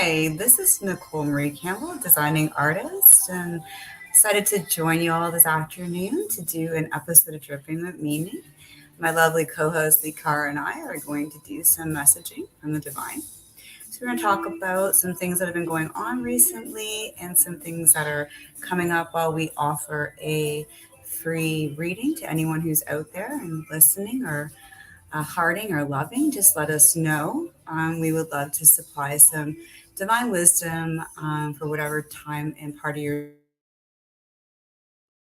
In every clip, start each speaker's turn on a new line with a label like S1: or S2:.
S1: Hi, this is Nicole Marie Campbell, designing artist, and decided to join you all this afternoon to do an episode of Dripping with Meaning. My lovely co-host Cara and I are going to do some messaging from the divine. So we're going to talk about some things that have been going on recently and some things that are coming up while we offer a free reading to anyone who's out there and listening or hearting or loving, just let us know. We would love to supply some divine wisdom for whatever time and part of your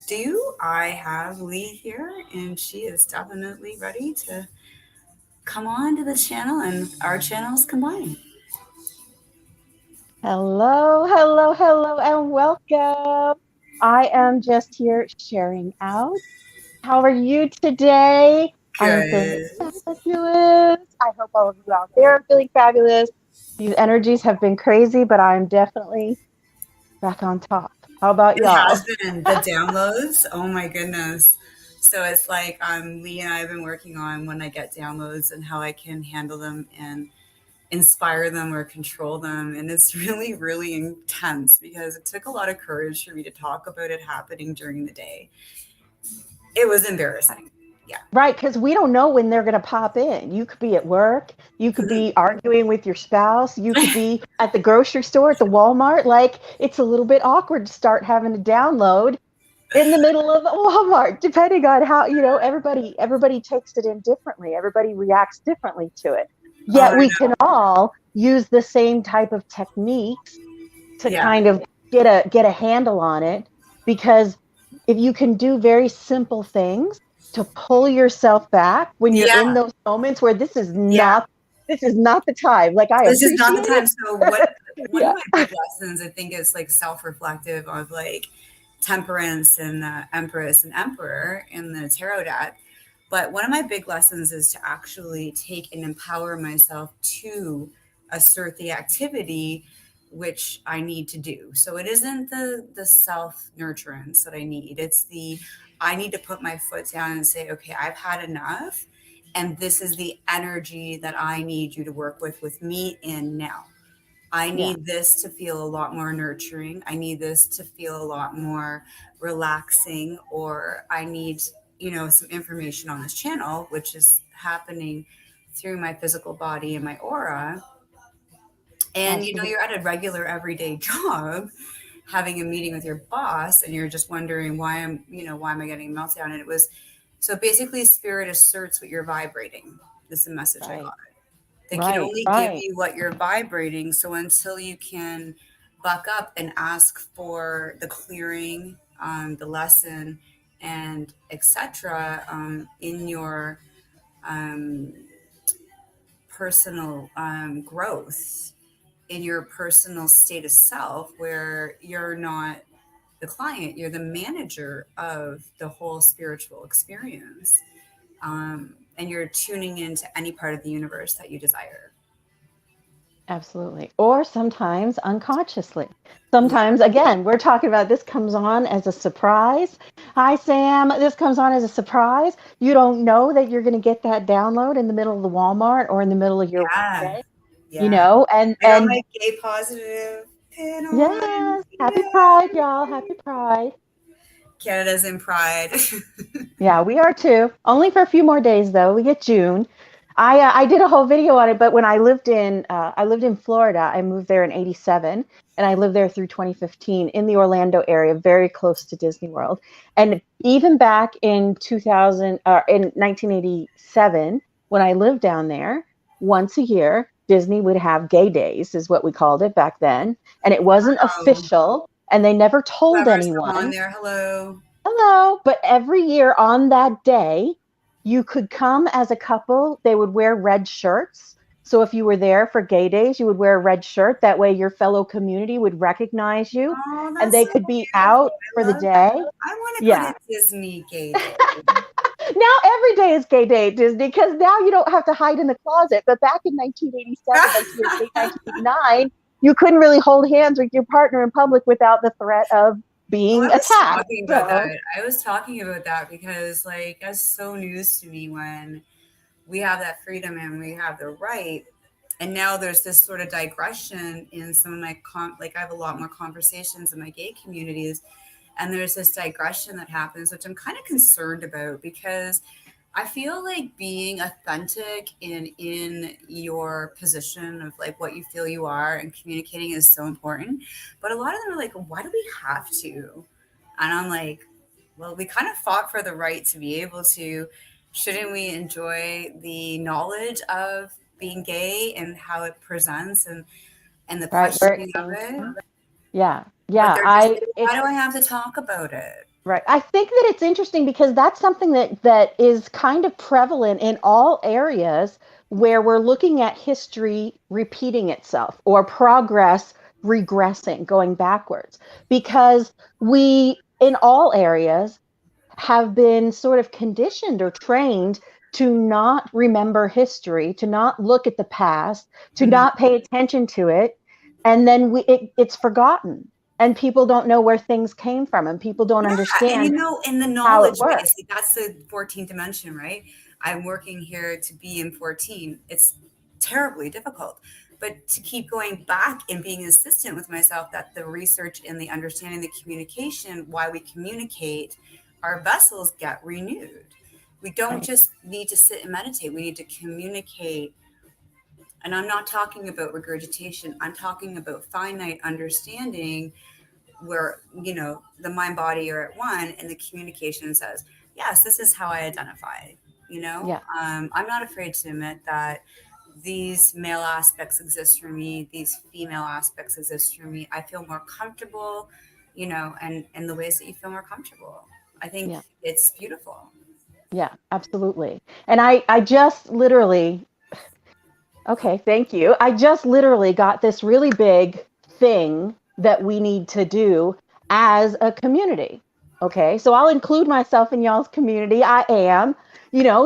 S1: do. I have Lee here, and she is definitely ready to come on to the channel and our channels combined.
S2: Hello, hello, hello, and welcome. I am just here sharing out. How are you today? I am feeling
S1: Good.
S2: fabulous. I hope all of you out there are feeling fabulous. These energies have been crazy, but I'm definitely back on top. How about
S1: It
S2: y'all?
S1: has been the downloads. Oh my goodness. So it's like Lee and I have been working on when I get downloads and how I can handle them and inspire them or control them. And it's really, really intense because it took a lot of courage for me to talk about it happening during the day. It was embarrassing. Yeah.
S2: Right, because we don't know when they're going to pop in. You could be at work, you could be arguing with your spouse, you could be at the grocery store, at the Walmart. Like, it's a little bit awkward to start having to download in the middle of Walmart, depending on how, everybody takes it in differently. Everybody reacts differently to it.
S1: Oh,
S2: Yet
S1: I
S2: we
S1: know.
S2: can all use the same type of techniques to
S1: Yeah.
S2: kind of get a handle on it, because if you can do very simple things to pull yourself back when you're
S1: Yeah.
S2: in those moments where
S1: Yeah.
S2: this is not the time. Like, I
S1: This is not the
S2: appreciate
S1: time.
S2: it.
S1: So what one of
S2: Yeah.
S1: my big lessons I think is like self-reflective of like temperance and empress and emperor in the tarot deck. But one of my big lessons is to actually take and empower myself to assert the activity which I need to do. So it isn't the self nurturance that I need. It's the I need to put my foot down and say, okay, I've had enough, and this is the energy that I need you to work with me in now. I
S2: Yeah.
S1: need this to feel a lot more nurturing. I need this to feel a lot more relaxing, or I need, some information on this channel, which is happening through my physical body and my aura. And,
S2: Absolutely.
S1: you're at a regular everyday job having a meeting with your boss and you're just wondering why am I getting a meltdown? And it was, so basically spirit asserts what you're vibrating. This is the message I
S2: Right.
S1: got. They can
S2: Right.
S1: only give
S2: Right.
S1: you what you're vibrating. So until you can buck up and ask for the clearing, the lesson, and etc., in your um, personal growth, in your personal state of self, where you're not the client, you're the manager of the whole spiritual experience, and you're tuning into any part of the universe that you desire.
S2: Absolutely. Or sometimes unconsciously.
S1: Yeah.
S2: Sometimes, again, we're talking about this comes on as a surprise. Hi, Sam. This comes on as a surprise. You don't know that you're going to get that download in the middle of the Walmart or in the middle of your
S1: Yeah.
S2: workday,
S1: Yeah.
S2: and
S1: I got my gay positive pin on.
S2: yes, happy Pride,
S1: Yay.
S2: y'all. Happy Pride.
S1: Canada's in pride.
S2: Yeah, we are too. Only for a few more days though. We get June. I did a whole video on it, but when I lived in Florida. I moved there in '87, and I lived there through 2015 in the Orlando area, very close to Disney World. And even back in 2000, in 1987, when I lived down there, once a year Disney would have gay days, is what we called it back then, and it wasn't
S1: Oh,
S2: official, and they never told
S1: whoever's still on
S2: anyone.
S1: there, hello.
S2: Hello. But every year on that day, you could come as a couple. They would wear red shirts. So if you were there for gay days, you would wear a red shirt. That way your fellow community would recognize you,
S1: Oh,
S2: and
S1: that's
S2: they
S1: so
S2: could be
S1: beautiful.
S2: out for
S1: I
S2: the
S1: love that.
S2: day.
S1: I want to go to
S2: Yeah.
S1: Disney gay day.
S2: Now every day is gay day at Disney, because now you don't have to hide in the closet. But back in 1987, 1988, 1989, you couldn't really hold hands with your partner in public without the threat of
S1: Oh,
S2: being
S1: I was
S2: attacked.
S1: talking about
S2: So,
S1: that. I was talking about that because, like, that's so news to me when we have that freedom and we have the right. And now there's this sort of digression in some of my like I have a lot more conversations in my gay communities, and there's this digression that happens, which I'm kind of concerned about, because I feel like being authentic in your position of like what you feel you are and communicating is so important. But a lot of them are like, why do we have to? And I'm like, well, we kind of fought for the right to be able to. Shouldn't we enjoy the knowledge of being gay and how it presents and the
S2: right? Where it
S1: questioning of
S2: came
S1: it?
S2: from. Yeah.
S1: But
S2: Yeah.
S1: they're just
S2: I
S1: like, why
S2: it's
S1: do I have to talk about it?
S2: right. I think that it's interesting because that's something that is kind of prevalent in all areas where we're looking at history repeating itself or progress regressing, going backwards. Because we, in all areas, have been sort of conditioned or trained to not remember history, to not look at the past, to
S1: Mhm.
S2: not pay attention to it, and then it's forgotten, and people don't know where things came from, and people don't
S1: Yeah, and
S2: understand
S1: in the
S2: how it
S1: knowledge
S2: works.
S1: base, like that's the 14th dimension, right? I'm working here to be in 14. It's terribly difficult. But to keep going back and being insistent with myself that the research and the understanding, the communication, why we communicate, our vessels get renewed. We don't
S2: Right.
S1: just need to sit and meditate, we need to communicate. And I'm not talking about regurgitation, I'm talking about finite understanding where the mind body are at one and the communication says, yes, this is how I identify.
S2: Yeah.
S1: I'm not afraid to admit that these male aspects exist for me, these female aspects exist for me. I feel more comfortable, and the ways that you feel more comfortable, I think
S2: Yeah.
S1: it's beautiful.
S2: Yeah, absolutely. And I just literally, okay, thank you. I just literally got this really big thing that we need to do as a community. Okay, so I'll include myself in y'all's community. I am,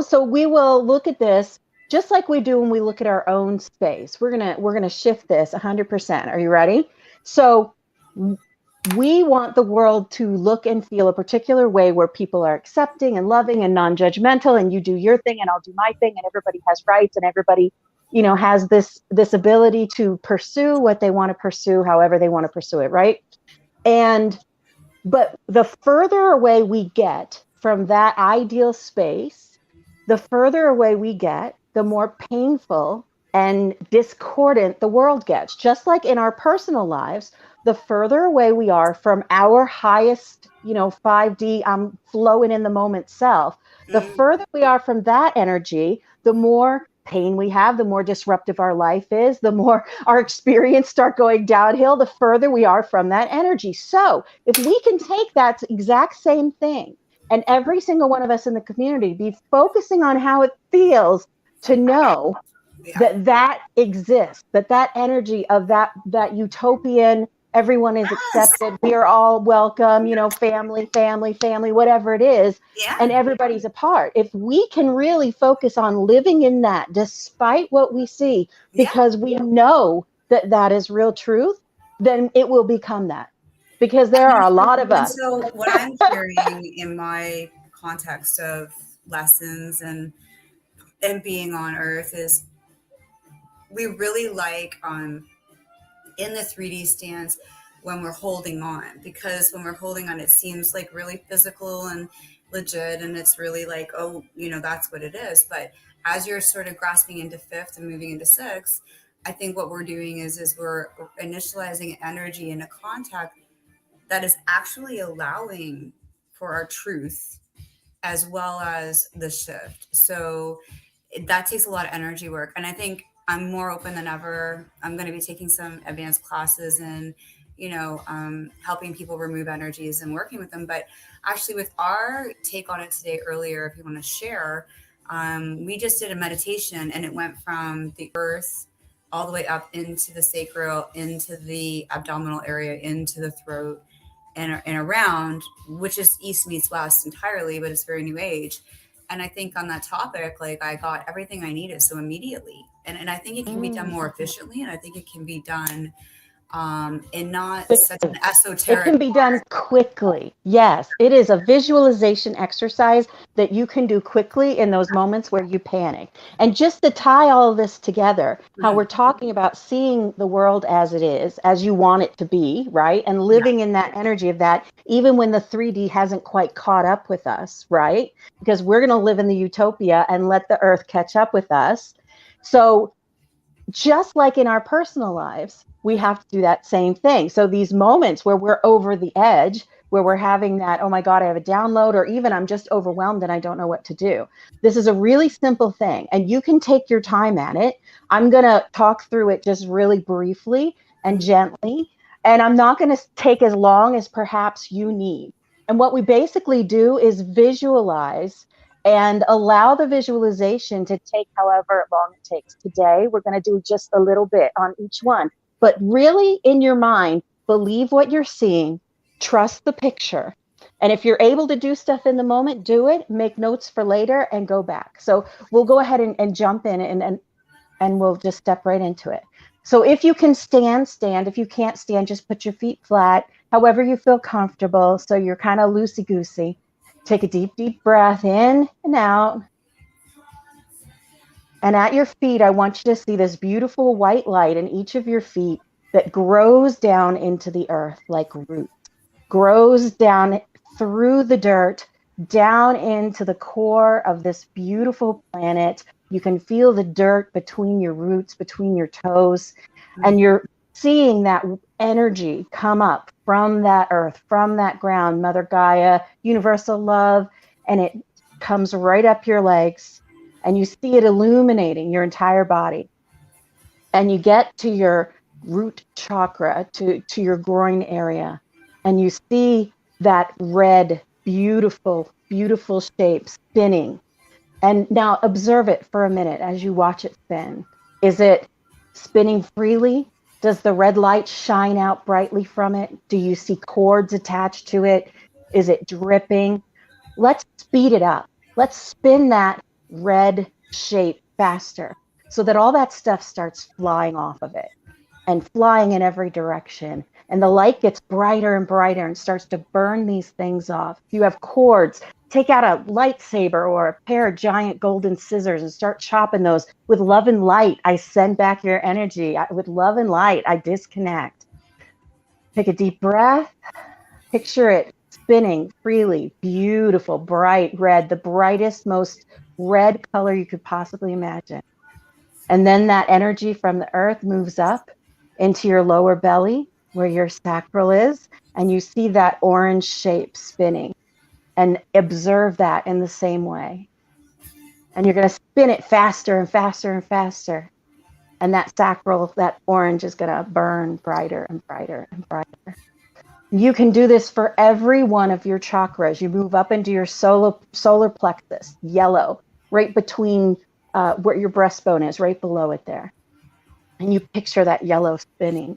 S2: so we will look at this just like we do when we look at our own space. We're gonna shift this 100%. Are you ready? So we want the world to look and feel a particular way where people are accepting and loving and non-judgmental, and you do your thing and I'll do my thing, and everybody has rights, and everybody has this ability to pursue what they want to pursue however they want to pursue it, right? And but the further away we get from that ideal space, the further away we get, the more painful and discordant the world gets. Just like in our personal lives, the further away we are from our highest, 5D, I'm flowing in the moment self, the
S1: Mm,
S2: further we are from that energy, the more pain we have, the more disruptive our life is, the more our experience start going downhill, the further we are from that energy. So if we can take that exact same thing and every single one of us in the community be focusing on how it feels to know
S1: yeah.
S2: that exists, that energy of that utopian, everyone is
S1: Yes.
S2: accepted, we are all welcome, family, family, family, whatever it is,
S1: Yeah.
S2: and everybody's a part. If we can really focus on living in that despite what we see,
S1: Yeah.
S2: because we know that is real truth, then it will become that, because there are a lot of
S1: And
S2: us.
S1: so, what I'm hearing in my context of lessons and being on Earth is we really like in the 3D stance when we're holding on, because when we're holding on, it seems like really physical and legit, and it's really like, oh, that's what it is. But as you're sort of grasping into fifth and moving into sixth, I think what we're doing is we're initializing energy in a contact that is actually allowing for our truth as well as the shift. So that takes a lot of energy work. And I think I'm more open than ever. I'm going to be taking some advanced classes and, helping people remove energies and working with them. But actually, with our take on it today earlier, if you want to share, we just did a meditation and it went from the earth all the way up into the sacral, into the abdominal area, into the throat, and around, which is East meets West entirely, but it's very New Age. And I think on that topic, like I got everything I needed so immediately. And I think it can be done more
S2: Mm-hmm.
S1: efficiently, and I think it can be done and not such an
S2: Quickly. It
S1: esoteric
S2: can be done quickly. Yes, it is a visualization exercise that you can do quickly in those moments where you panic. And just to tie all of this together, how
S1: part.
S2: we're talking about seeing the world as it is, as you want it to be, right? And
S1: Yeah.
S2: living in that energy of that, even when the 3D hasn't quite caught up with us, right? Because we're going to live in the utopia and let the earth catch up with us. So just like in our personal lives, we have to do that same thing. So these moments where we're over the edge, where we're having that, oh my God, I have a download, or even I'm just overwhelmed and I don't know what to do. This is a really simple thing, and you can take your time at it. I'm going to talk through it just really briefly and
S1: Mhm.
S2: gently, and I'm not going to take as long as perhaps you need. And what we basically do is visualize and allow the visualization to take however long it takes. Today, we're going to do just a little bit on each one, but really in your mind, believe what you're seeing, trust the picture. And if you're able to do stuff in the moment, do it, make notes for later and go back. So we'll go ahead and jump in and we'll just step right into it. So if you can stand, stand. If you can't stand, just put your feet flat, however you feel comfortable. So you're kind of loosey goosey. Take a deep, deep breath in and out. And at your feet, I want you to see this beautiful white light in each of your feet that grows down into the earth like roots, grows down through the dirt, down into the core of this beautiful planet. You can feel the dirt between your roots, between your toes, and you're seeing that energy come up from that earth, from that ground, Mother Gaia, universal love, and it comes right up your legs, and you see it illuminating your entire body. And you get to your root chakra, to your groin area, and you see that red, beautiful, beautiful shape spinning. And now observe it for a minute as you watch it spin. Is it spinning freely? Does the red light shine out brightly from it? Do you see cords attached to it? Is it dripping? Let's speed it up. Let's spin that red shape faster so that all that stuff starts flying off of it and flying in every direction. And the light gets brighter and brighter and starts to burn these things off. If you have cords, take out a lightsaber or a pair of giant golden scissors and start chopping those. With love and light, I send back your energy. With love and light, I disconnect. Take a deep breath. Picture it spinning freely, beautiful, bright red, the brightest, most red color you could possibly imagine. And then that energy from the earth moves up into your lower belly where your sacral is, and you see that orange shape spinning, and observe that in the same way. And you're going to spin it faster and faster and faster. And that sacral, that orange is going to burn brighter and brighter and brighter. You can do this for every one of your chakras. You move up into your solar plexus, yellow, right between where your breastbone is, right below it there. And you picture that yellow spinning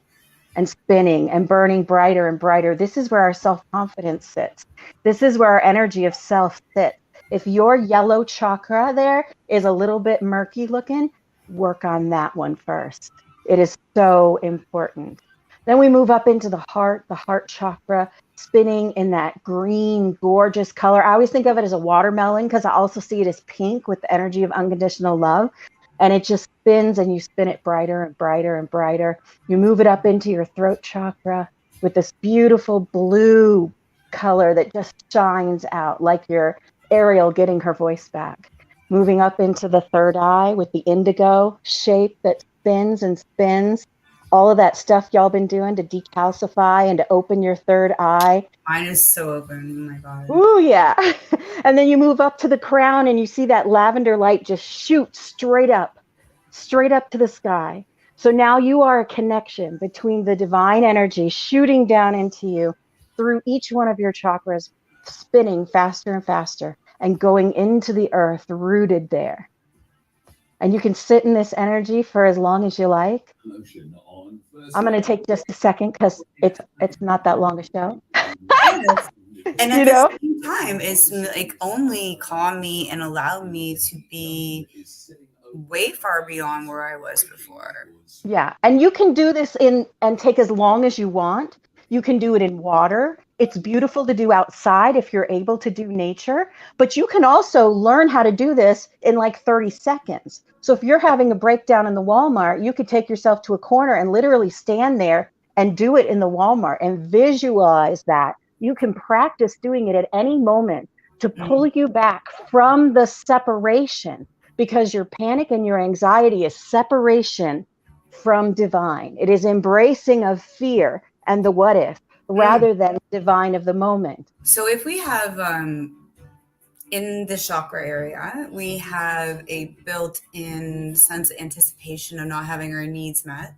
S2: and burning brighter and brighter. This is where our self-confidence sits. This is where our energy of self sits. If your yellow chakra there is a little bit murky looking, work on that one first. It is so important. Then we move up into the heart chakra, spinning in that green, gorgeous color. I always think of it as a watermelon because I also see it as pink with the energy of unconditional love. And it just spins, and you spin it brighter and brighter and brighter. You move it up into your throat chakra with this beautiful blue color that just shines out like your Ariel getting her voice back. Moving up into the third eye with the indigo shape that spins and spins. All of that stuff y'all been doing to decalcify and to open your third eye.
S1: Mine is so open. Oh my God.
S2: Ooh, yeah. And then you move up to the crown and you see that lavender light just shoot straight up to the sky. So now you are a connection between the divine energy shooting down into you through each one of your chakras, spinning faster and faster and going into the earth, rooted there. And you can sit in this energy for as long as you like. I'm going to take just a second because it's not that long a show.
S1: Yes. And at
S2: You
S1: the
S2: know?
S1: same time, it's like only calm me and allow me to be way far beyond where I was before.
S2: Yeah. And you can do this in and take as long as you want. You can do it in water. It's beautiful to do outside if you're able to do nature, but you can also learn how to do this in like 30 seconds. So if you're having a breakdown in the Walmart, you could take yourself to a corner and literally stand there and do it in the Walmart and visualize that. You can practice doing it at any moment to pull
S1: Mm.
S2: you back from the separation, because your panic and your anxiety is separation from divine. It is embracing of fear and the what if
S1: Mm.
S2: rather than divine of the moment.
S1: So if we have in the chakra area, we have a built-in sense of anticipation of not having our needs met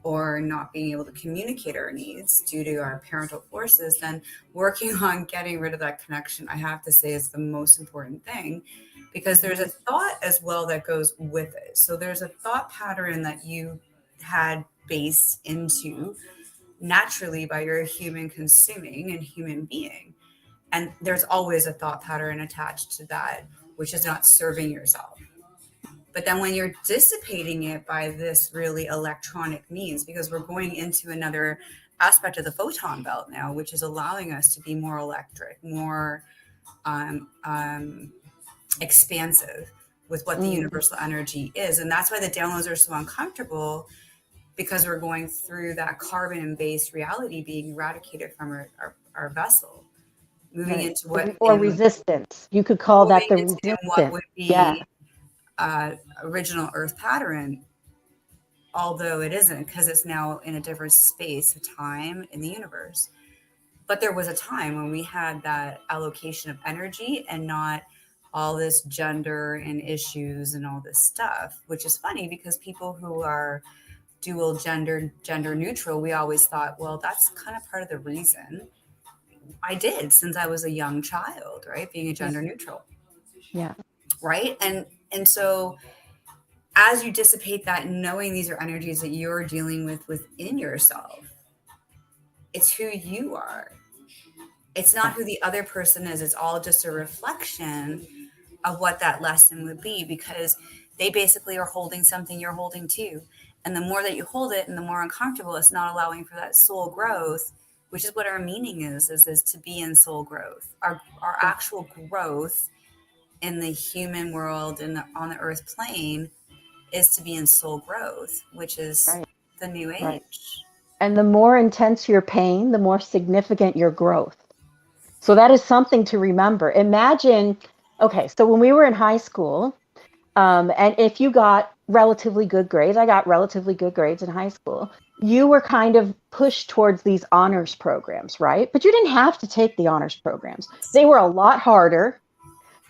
S1: or not being able to communicate our needs due to our parental forces, then working on getting rid of that connection, I have to say, is the most important thing, because there's a thought as well that goes with it. So there's a thought pattern that you had based into naturally by your human consuming and human being. And there's always a thought pattern attached to that, which is not serving yourself. But then when you're dissipating it by this really electronic means, because we're going into another aspect of the photon belt now, which is allowing us to be more electric, more um, um, expansive with what the
S2: Mm,
S1: universal energy is. And that's why the downloads are so uncomfortable, because we're going through that carbon based reality being eradicated from our vessel, moving
S2: right.
S1: into what
S2: Or
S1: in
S2: resistance. You could call that
S1: moving
S2: the
S1: into in what
S2: resistance.
S1: would
S2: Yeah.
S1: be original earth pattern, although it isn't, because it's now in a different space of time in the universe. But there was a time when we had that allocation of energy and not all this gender and issues and all this stuff, which is funny because people who are dual gender neutral, we always thought, well, that's kind of part of the reason I did since I was a young child, right? Being a
S2: Yeah.
S1: gender neutral,
S2: Yeah.
S1: right? And so as you dissipate that, knowing these are energies that you're dealing with within yourself, it's who you are. It's not
S2: Yeah.
S1: who the other person is. It's all just a reflection of what that lesson would be, because they basically are holding something you're holding too. And the more that you hold it and the more uncomfortable, it's not allowing for that soul growth, which is what our meaning is to be in soul growth. Our
S2: Yeah.
S1: actual growth in the human world and on the earth plane is to be in soul growth, which is
S2: Right.
S1: the new
S2: Right.
S1: age.
S2: And the more intense your pain, the more significant your growth. So that is something to remember. Imagine, okay, so when we were in high school, and if you got relatively good grades, I got relatively good grades in high school, you were kind of pushed towards these honors programs, right? But you didn't have to take the honors programs. They were a lot harder.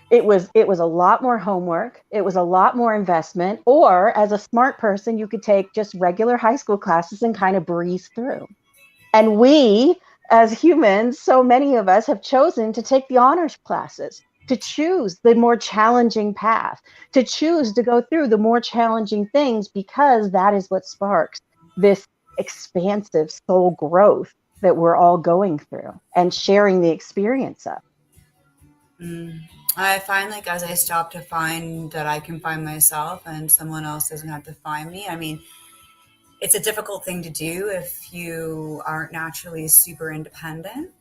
S2: It was a lot more homework. It was a lot more investment. Or as a smart person, you could take just regular high school classes and kind of breeze through. And we, as humans, so many of us have chosen to take the honors classes, to choose the more challenging path, to choose to go through the more challenging things, because that is what sparks this expansive soul growth that we're all going through and sharing the experience of.
S1: Mm. I find like as I stop to find that I can find myself and someone else doesn't have to find me. I mean, it's a difficult thing to do if you aren't naturally super independent.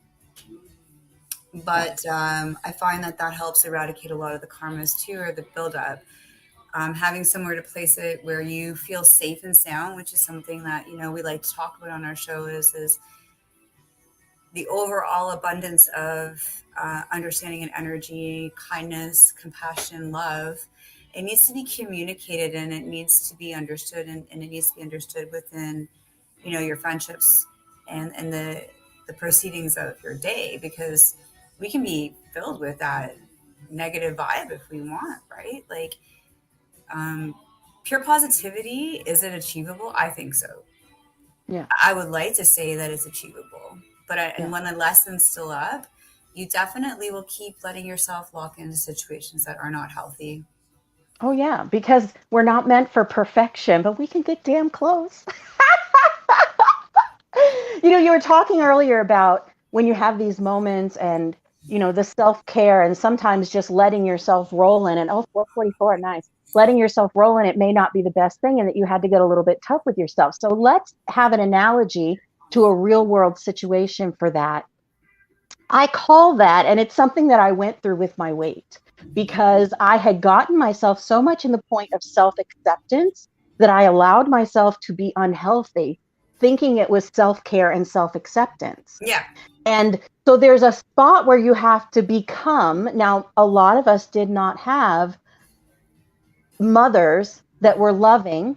S2: Yeah.
S1: But I find that that helps eradicate a lot of the karmas too, or the buildup. Having somewhere to place it where you feel safe and sound, which is something that we like to talk about on our show, is the overall abundance of understanding and energy, kindness, compassion, love. It needs to be communicated and it needs to be understood, and it needs to be understood within, your friendships and the proceedings of your day, because we can be filled with that negative vibe if we want, right? Like, um, pure positivity, is it achievable? I think so.
S2: Yeah.
S1: I would like to say that it's achievable, but and
S2: Yeah.
S1: when the lesson's still up, you definitely will keep letting yourself lock into situations that are not healthy.
S2: Oh, yeah, because we're not meant for perfection, but we can get damn close. You were talking earlier about when you have these moments and the self-care, and sometimes just letting yourself roll in, and 444, nice. Letting yourself roll in it may not be the best thing, and that you had to get a little bit tough with yourself. So let's have an analogy to a real world situation for that. I call that, and it's something that I went through with my weight, because I had gotten myself so much in the point of self acceptance that I allowed myself to be unhealthy, thinking it was self care and self acceptance.
S1: Yeah.
S2: And so there's a spot where you have to become. Now, a lot of us did not have mothers that were loving,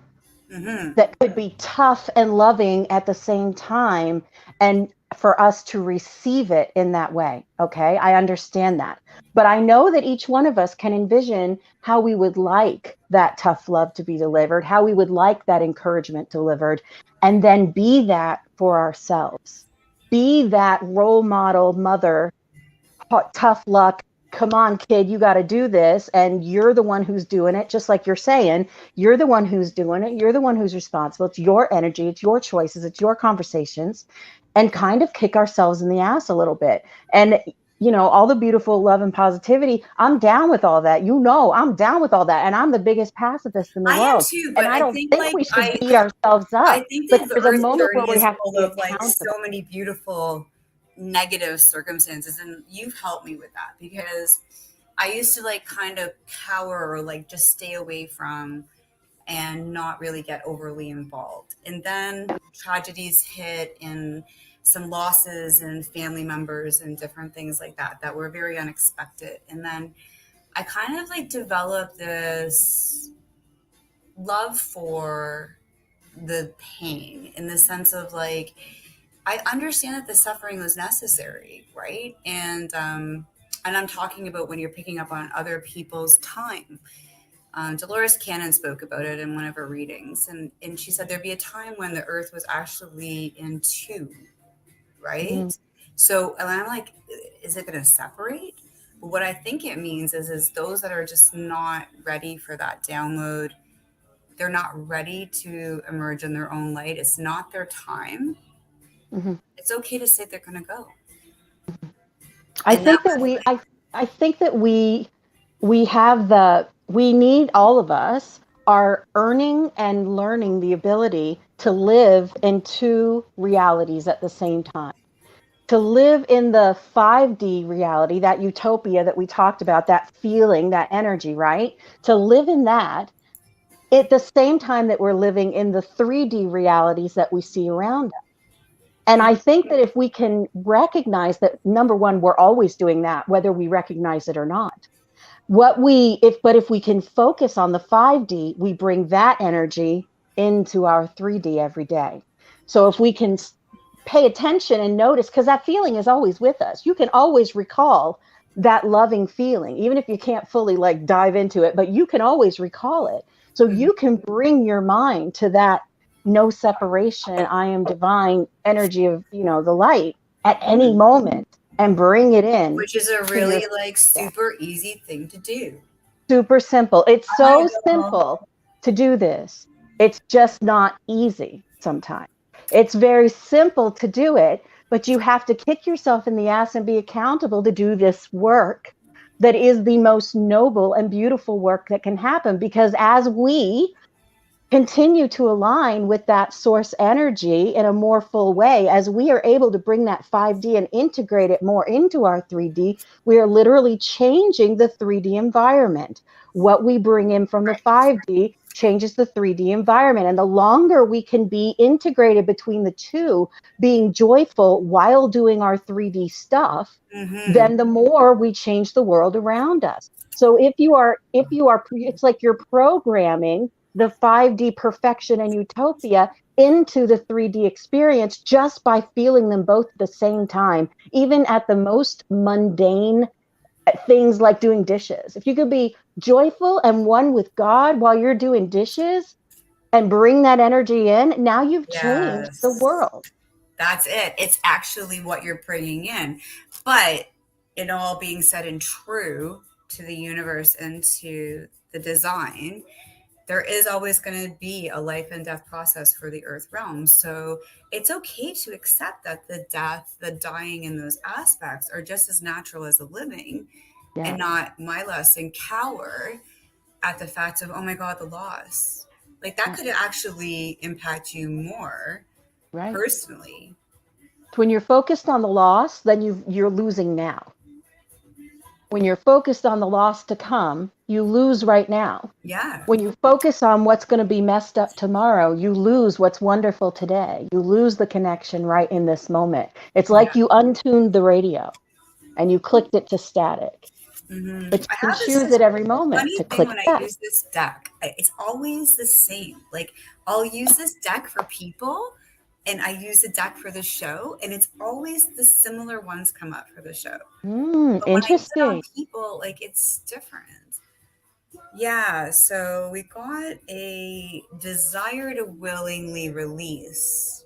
S1: Mm-hmm.
S2: that could be tough and loving at the same time, and for us to receive it in that way. Okay, I understand that. But I know that each one of us can envision how we would like that tough love to be delivered, how we would like that encouragement delivered, and then be that for ourselves. Be that role model mother, tough luck. Come on, kid, you got to do this. And you're the one who's doing it. Just like you're saying, you're the one who's doing it. You're the one who's responsible. It's your energy. It's your choices. It's your conversations. And kind of kick ourselves in the ass a little bit. And, all the beautiful love and positivity, I'm down with all that. I'm down with all that. And I'm the biggest pacifist in the
S1: I am
S2: world.
S1: too,
S2: And
S1: but
S2: I
S1: I
S2: don't
S1: think
S2: think
S1: like
S2: we should beat ourselves
S1: I
S2: up.
S1: think
S2: But
S1: that the
S2: there's a
S1: Earth
S2: moment where
S1: journey
S2: we
S1: is
S2: have to
S1: full
S2: be
S1: of like
S2: accountable.
S1: so many beautiful negative circumstances, and you've helped me with that because I used to like kind of cower or like just stay away from and not really get overly involved. And then tragedies hit and some losses and family members and different things like that that were very unexpected. And then I kind of like developed this love for the pain in the sense of like I understand that the suffering was necessary, right? And I'm talking about when you're picking up on other people's time. Dolores Cannon spoke about it in one of her readings, and she said there'd be a time when the earth was actually in two,
S2: Mm-hmm.
S1: right? So, and I'm like, is it going to separate? But what I think it means is those that are just not ready for that download, they're not ready to emerge in their own light. It's not their time.
S2: Mm-hmm.
S1: It's okay to say they're going to go.
S2: I
S1: And that
S2: think that
S1: was
S2: we I think that we have we need, all of us are earning and learning the ability to live in two realities at the same time. To live in the 5D reality, that utopia that we talked about, that feeling, that energy, right? To live in that at the same time that we're living in the 3D realities that we see around us. And I think that if we can recognize that, number one, we're always doing that, whether we recognize it or not. If we can focus on the 5D, we bring that energy into our 3D every day. So if we can pay attention and notice, because that feeling is always with us, you can always recall that loving feeling, even if you can't fully like dive into it, but you can always recall it. So
S1: Mhm.
S2: you can bring your mind to that no separation, I am divine energy of, the light at any moment, and bring it in
S1: Which is a
S2: to your
S1: really like
S2: step.
S1: super easy thing to do.
S2: Super simple. It's
S1: I
S2: so
S1: know.
S2: simple to do this. It's just not easy sometimes. It's very simple to do it, but you have to kick yourself in the ass and be accountable to do this work that is the most noble and beautiful work that can happen. Because as we continue to align with that source energy in a more full way, as we are able to bring that 5D and integrate it more into our 3D, we are literally changing the 3D environment. What we bring in from the 5D changes the 3D environment. And the longer we can be integrated between the two, being joyful while doing our 3D stuff,
S1: Mm-hmm.
S2: then the more we change the world around us. So it's like you're programming the 5D perfection and utopia into the 3D experience just by feeling them both at the same time, even at the most mundane things like doing dishes. If you could be joyful and one with God while you're doing dishes and bring that energy in, now you've changed the
S1: Yes.
S2: world.
S1: That's it. It's actually what you're bringing in. But in all being said and true to the universe and to the design, there is always going to be a life and death process for the earth realm. So it's okay to accept that the death, the dying, and those aspects are just as natural as the living, and
S2: Yes.
S1: not milest and cower at the fact of, oh my God, the loss. Like that
S2: Yeah.
S1: could actually impact you more
S2: Right.
S1: personally.
S2: When you're focused on the loss, then you're losing now. When you're focused on the loss to come, you lose right now.
S1: Yeah.
S2: When you focus on what's going to be messed up tomorrow, you lose what's wonderful today. You lose the connection right in this moment. It's
S1: Yeah.
S2: like you untuned the radio and you clicked it to static. But
S1: I
S2: you can
S1: have this
S2: choose at every moment
S1: funny
S2: to
S1: thing
S2: click
S1: when
S2: it
S1: I
S2: back.
S1: use this deck. It's always the same. Like I'll use this deck for people, and I use the deck for the show, and it's always the similar ones come up for the show. But when I use it on
S2: Interesting.
S1: people, like it's different. Yeah, so we got a desire to willingly release.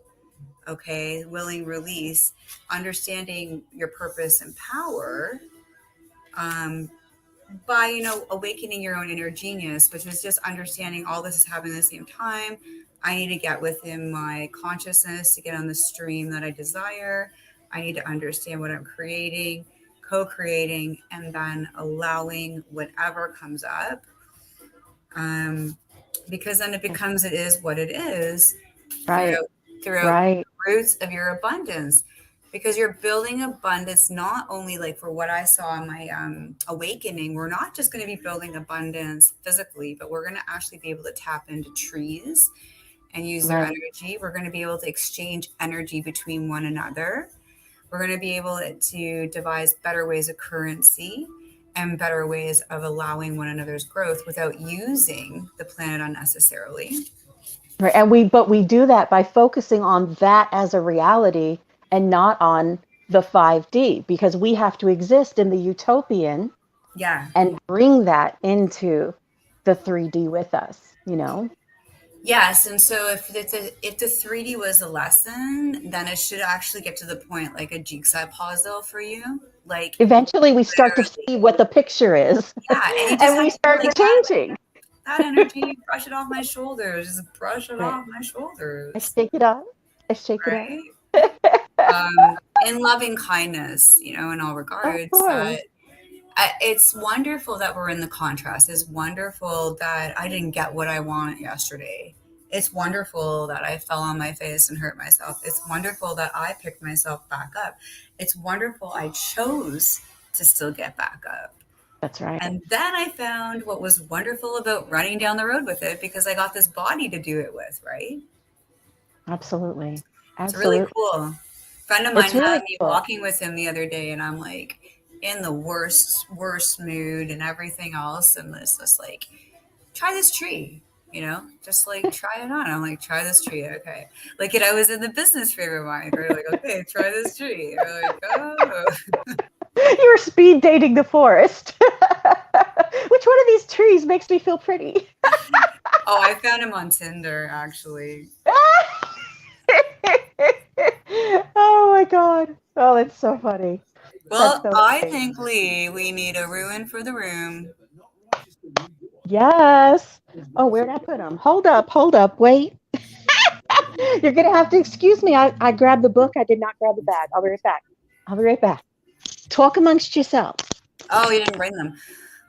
S1: Okay, willing release, understanding your purpose and power, um, by awakening your own inner genius, which is just understanding all this is happening at the same time. I need to get within my consciousness to get on the stream that I desire. I need to understand what I'm creating, co-creating, and then allowing whatever comes up, um, because then it becomes, it is what it is,
S2: Right.
S1: throughout throughout
S2: Right.
S1: the roots of your abundance, because you're building abundance. Not only, like, for what I saw in my awakening, we're not just going to be building abundance physically, but we're going to actually be able to tap into trees and use their
S2: Right.
S1: energy. We're going to be able to exchange energy between one another. We're going to be able to devise better ways of currency and better ways of allowing one another's growth without using the planet unnecessarily.
S2: Right. But we do that by focusing on that as a reality and not on the 5D, because we have to exist in the utopian
S1: Yeah.
S2: and bring that into the 3D with us, you know?
S1: Yes, and so if the 3D was a lesson, then it should actually get to the point like a jigsaw puzzle for you. Like
S2: Eventually we start to
S1: literally,
S2: see what the picture is
S1: yeah, and you just
S2: and
S1: have
S2: we
S1: to be
S2: start
S1: like
S2: changing.
S1: that energy, brush it off my shoulders, just brush it
S2: Right.
S1: off my
S2: I
S1: shoulders,
S2: shake it up. I shake it up.
S1: right? In loving kindness, in all
S2: Of
S1: regards,
S2: course.
S1: that it's wonderful that we're in the contrast. It's wonderful that I didn't get what I want yesterday. It's wonderful that I fell on my face and hurt myself. It's wonderful that I picked myself back up. It's wonderful I chose to still get back up.
S2: That's right.
S1: And then I found what was wonderful about running down the road with it, because I got this body to do it with, right?
S2: Absolutely.
S1: It's really
S2: Absolutely.
S1: cool. A friend of
S2: It's
S1: mine had
S2: really
S1: me
S2: cool.
S1: walking with him the other day, and I'm like in the worst mood and everything else. And this just like, try this tree, just like try it on. I'm like, try this tree. Okay. Like I was in the business frame of mind. We're like, okay, try this tree. We're like, oh.
S2: You were speed dating the forest. Which one of these trees makes me feel pretty?
S1: Oh, I found him on Tinder, actually.
S2: Oh my God. Oh, that's so funny. That's
S1: Well,
S2: so
S1: I
S2: funny.
S1: think, Lee, we need a ruin for the room.
S2: Yes. Oh, where'd I put them? Hold up, hold up, wait. You're gonna have to excuse me. I grabbed the book. I did not grab the bag. I'll be right back. I'll be right back. Talk amongst yourselves.
S1: Oh, you didn't bring them.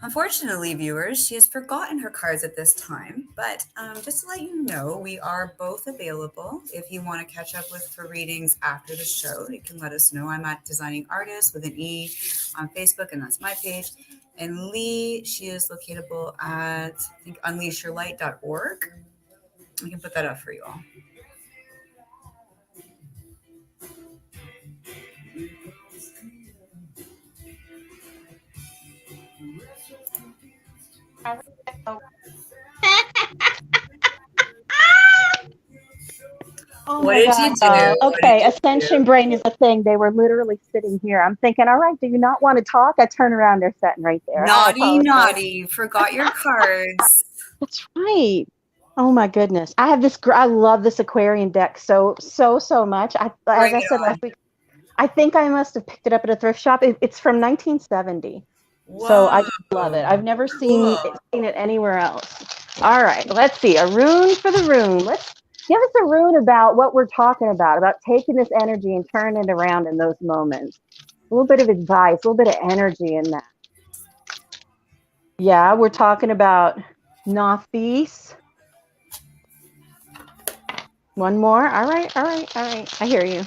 S1: Unfortunately, viewers, she has forgotten her cards at this time. But just to let you know, we are both available. If you want to catch up with for readings after the show, you can let us know. I'm at Designing Artists with an E on Facebook, and that's my page. And Lee, she is locatable at, I think, unleashyourlight.org. I can put that up for you all.
S2: Oh
S1: What
S2: my
S1: did you
S2: God.
S1: do? What did
S2: Okay,
S1: you do?
S2: Ascension Brain is a thing. They were literally sitting here. I'm thinking, all right, do you not want to talk? I turn around, they're sitting right there. I
S1: Naughty,
S2: apologize.
S1: naughty. You forgot your cards.
S2: That's right. Oh my goodness. I have this, I love this Aquarian deck so much. As
S1: Bring
S2: I
S1: it
S2: said last
S1: on.
S2: week, I think I must have picked it up at a thrift shop. It's from 1970. So
S1: Whoa,
S2: I just love it. I've never
S1: cool.
S2: seen it anywhere else. All right, let's see. A rune for the room. Let's give us a rune about what we're talking about taking this energy and turning it around in those moments. A little bit of advice, a little bit of energy in that. Yeah, we're talking about northeast. One more. All right, all right, all right. I hear you.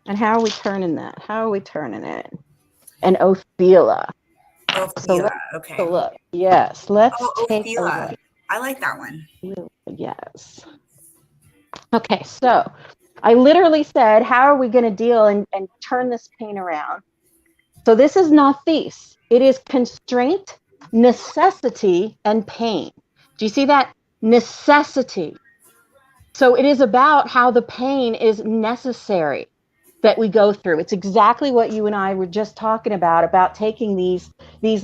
S2: And how are we turning that? How are we turning it? And Ophila. So
S1: Ophila.
S2: let's take
S1: Okay.
S2: a look. Yes, let's
S1: Oh,
S2: take a
S1: Ophila.
S2: look.
S1: I like that one.
S2: Yes. Okay, so I literally said, how are we going to deal and turn this pain around? So this is not this. It is constraint, necessity, and pain. Do you see that? Necessity. So it is about how the pain is necessary that we go through. It's exactly what you and I were just talking about taking these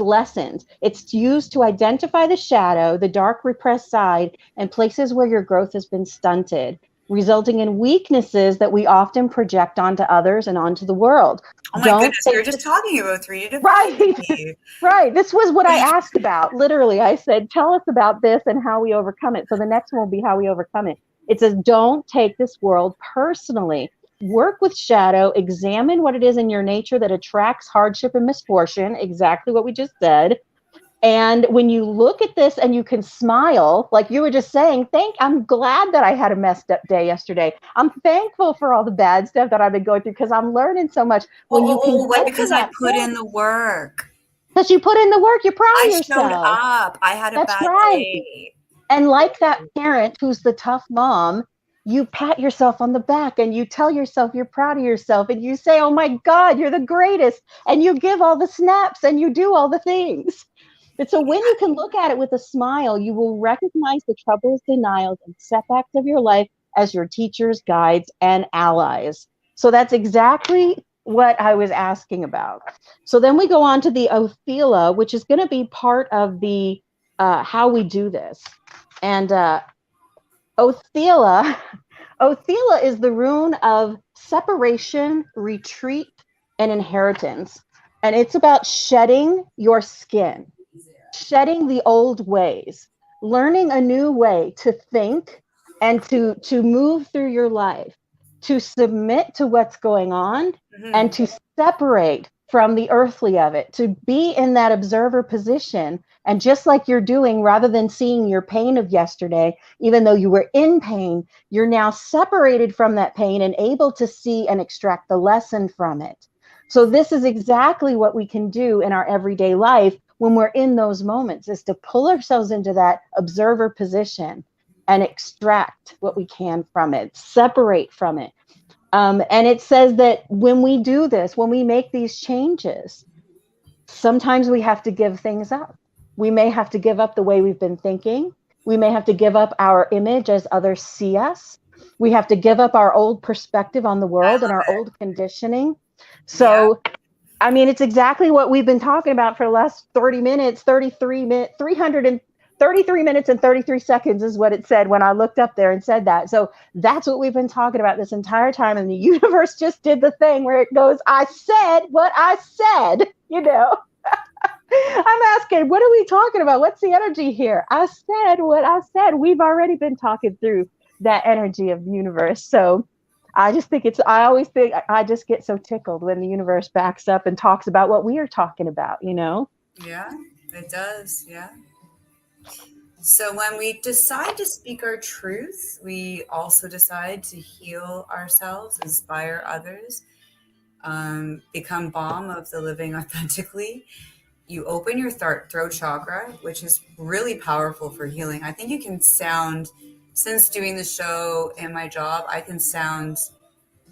S2: lessons. It's used to identify the shadow, the dark repressed side, and places where your growth has been stunted, resulting in weaknesses that we often project onto others and onto the world.
S1: Oh my
S2: Don't
S1: goodness, we were
S2: take
S1: just
S2: this
S1: talking about 3D
S2: right.
S1: difficulty.
S2: Right. This was what I asked about. Literally, I said, tell us about this and how we overcome it. So the next one will be how we overcome it. It says, don't take this world personally. Work with shadow, examine what it is in your nature that attracts hardship and misfortune, exactly what we just said. And when you look at this and you can smile, like you were just saying, I'm glad that I had a messed up day yesterday. I'm thankful for all the bad stuff that I've been going through because I'm learning so much. When you can
S1: What?
S2: get to
S1: Because I
S2: that
S1: put in
S2: point,
S1: the work.
S2: because you put in the work, you're proud
S1: I
S2: of
S1: showed
S2: yourself.
S1: up. I had a
S2: That's
S1: bad
S2: right.
S1: day.
S2: And like that parent who's the tough mom, you pat yourself on the back and you tell yourself you're proud of yourself and you say, oh my God, you're the greatest. And you give all the snaps and you do all the things. And so when you can look at it with a smile, you will recognize the troubles, denials, and setbacks of your life as your teachers, guides, and allies. So that's exactly what I was asking about. So then we go on to the Ophila, which is going to be part of the how we do this. And Othila, Othila is the rune of separation, retreat, and inheritance. And it's about shedding your skin, shedding the old ways, learning a new way to think and to move through your life, to submit to what's going on and
S1: Mhm.
S2: to separate from the earthly of it, to be in that observer position. And just like you're doing, rather than seeing your pain of yesterday, even though you were in pain, you're now separated from that pain and able to see and extract the lesson from it. So this is exactly what we can do in our everyday life when we're in those moments, is to pull ourselves into that observer position and extract what we can from it, separate from it. And it says that when we do this, when we make these changes, sometimes we have to give things up. We may have to give up the way we've been thinking. We may have to give up our image as others see us. We have to give up our old perspective on the
S1: I
S2: world and
S1: love
S2: our
S1: it.
S2: old conditioning.
S1: Yeah.
S2: So I mean, it's exactly what we've been talking about for the last 30 minutes, 33 minutes, 333 minutes and 33 seconds is what it said when I looked up there and said that. So that's what we've been talking about this entire time. And the universe just did the thing where it goes, I said what I said, you know. I'm asking, what are we talking about? What's the energy here? I said what I said. We've already been talking through that energy of the universe. So I just think I always think I just get so tickled when the universe backs up and talks about what we are talking about, you know?
S1: Yeah, it does. Yeah. So when we decide to speak our truth, we also decide to heal ourselves, inspire others, become balm of the living authentically. You open your throat chakra, which is really powerful for healing. I think you can sound, since doing the show and my job, I can sound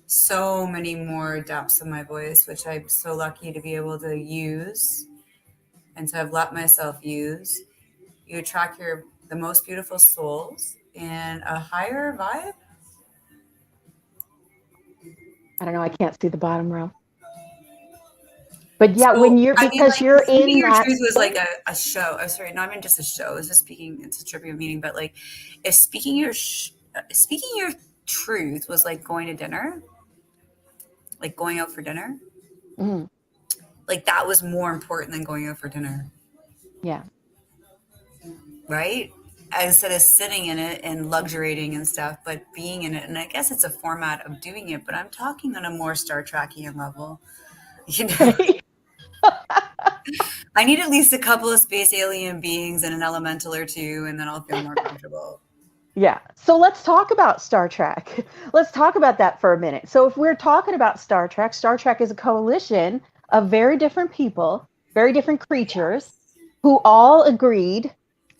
S1: so many more depths of my voice, which I'm so lucky to be able to use and to have let myself use. You attract the most beautiful souls in a higher vibe.
S2: I don't know, I can't see the bottom row. But yeah,
S1: So,
S2: when you're
S1: I mean,
S2: because
S1: like,
S2: you're
S1: speaking
S2: in
S1: your
S2: that
S1: truth was like
S2: space.
S1: a show. Oh, sorry, not even just a show. It's just speaking. It's a trippy meaning, but like, if speaking your truth was like going to dinner, like going out for dinner,
S2: Mhm,
S1: like that was more important than going out for dinner,
S2: yeah.
S1: right? instead of sitting in it and luxuriating and stuff, but being in it. And I guess it's a format of doing it, but I'm talking on a more Star Trekian level. You know,
S2: Okay.
S1: I need at least a couple of space alien beings and an elemental or two, and then I'll feel more comfortable.
S2: Yeah. So let's talk about Star Trek. Let's talk about that for a minute. So if we're talking about Star Trek is a coalition of very different people, very different creatures
S1: Yes.
S2: who all agreed